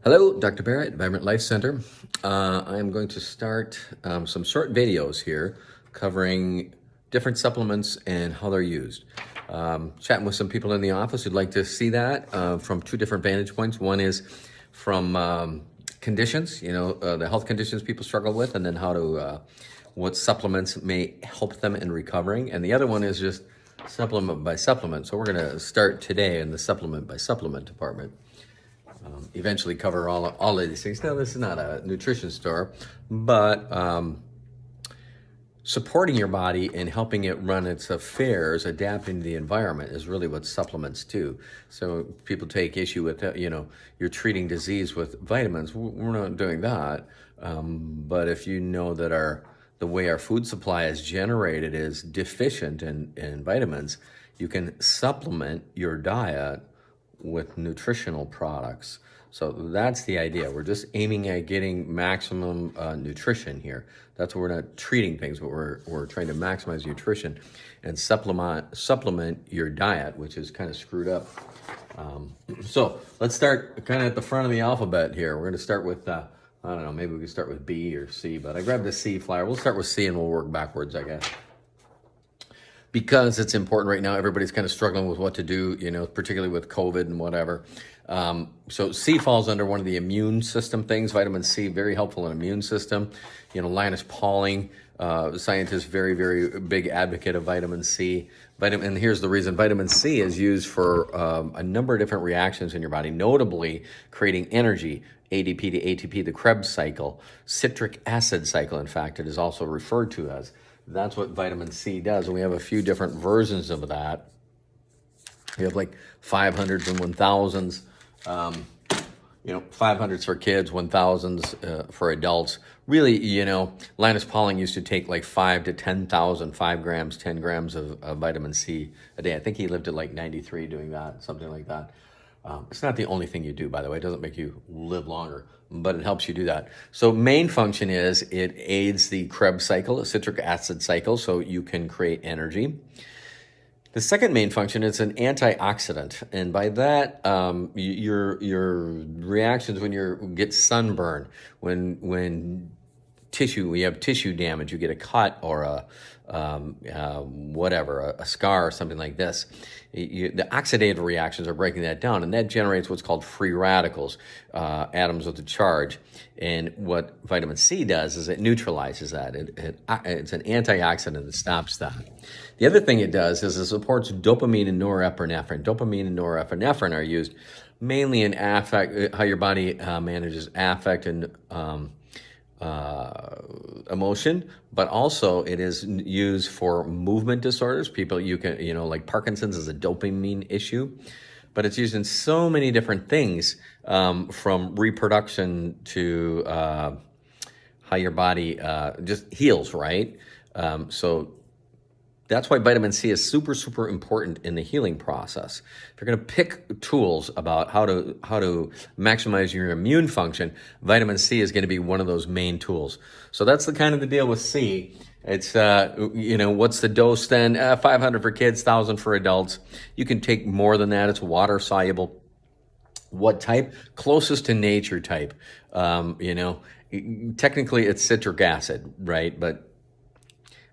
Hello, Dr. Barrett, Vibrant Life Center. I'm going to start some short videos here covering different supplements and how they're used. Chatting with some people in the office who'd like to see that from two different vantage points. One is from conditions, the health conditions people struggle with, and then what supplements may help them in recovering. And the other one is just supplement by supplement. So we're going to start today in the supplement by supplement department. Eventually cover all of these things. Now, this is not a nutrition store, but supporting your body and helping it run its affairs, adapting to the environment is really what supplements do. So people take issue with, you're treating disease with vitamins. We're not doing that. But if you know that the way our food supply is generated is deficient in vitamins, you can supplement your diet with nutritional products. So that's the idea. We're just aiming at getting maximum nutrition here. That's what we're not treating things, but we're trying to maximize nutrition and supplement your diet, which is kind of screwed up. So let's start kind of at the front of the alphabet here. We're going to start with, I don't know, maybe we can start with B or C, but I grabbed the C flyer. We'll start with C and we'll work backwards, I guess. Because it's important right now, everybody's kind of struggling with what to do, particularly with COVID and whatever. So C falls under one of the immune system things. Vitamin C, very helpful in immune system. Linus Pauling, scientist, very, very big advocate of vitamin C. And here's the reason. Vitamin C is used for a number of different reactions in your body, notably creating energy, ADP to ATP, the Krebs cycle, citric acid cycle, in fact, it is also referred to as. That's what vitamin C does. And we have a few different versions of that. We have like 500s and 1000s. 500s for kids, 1000s for adults. Really, Linus Pauling used to take like 5 to 10,000, 5 grams, 10 grams of vitamin C a day. I think he lived at like 93 doing that, something like that. It's not the only thing you do, by the way. It doesn't make you live longer, but it helps you do that. So main function is it aids the Krebs cycle, a citric acid cycle, so you can create energy. The second main function is an antioxidant, and by that, your reactions when you get sunburn, when we have tissue damage, you get a cut or a scar or something like this. The oxidative reactions are breaking that down, and that generates what's called free radicals, atoms with a charge. And what vitamin C does is it neutralizes that. It's an antioxidant that stops that. The other thing it does is it supports dopamine and norepinephrine. Dopamine and norepinephrine are used mainly in affect, how your body manages affect and emotion, but also it is used for movement disorders. People, like Parkinson's is a dopamine issue, but it's used in so many different things, from reproduction to how your body just heals, right? So that's why vitamin C is super, super important in the healing process. If you're going to pick tools about how to maximize your immune function, vitamin C is going to be one of those main tools. So that's the kind of the deal with C. It's, what's the dose then? 500 for kids, 1,000 for adults. You can take more than that. It's water soluble. What type? Closest to nature type. Technically it's citric acid, right? But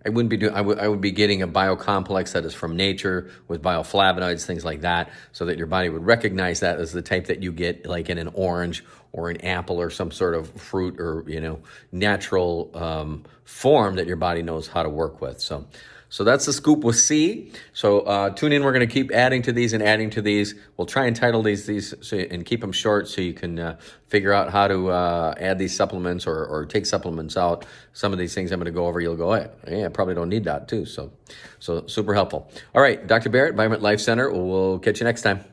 I would be getting a biocomplex that is from nature with bioflavonoids, things like that, so that your body would recognize that as the type that you get like in an orange or an apple or some sort of fruit or, natural form that your body knows how to work with. So that's the scoop with C. So tune in. We're going to keep adding to these and adding to these. We'll try and title these and keep them short so you can figure out how to add these supplements or take supplements out. Some of these things I'm going to go over, you'll go, hey, I probably don't need that too. So super helpful. All right, Dr. Barrett, Vibrant Life Center. We'll catch you next time.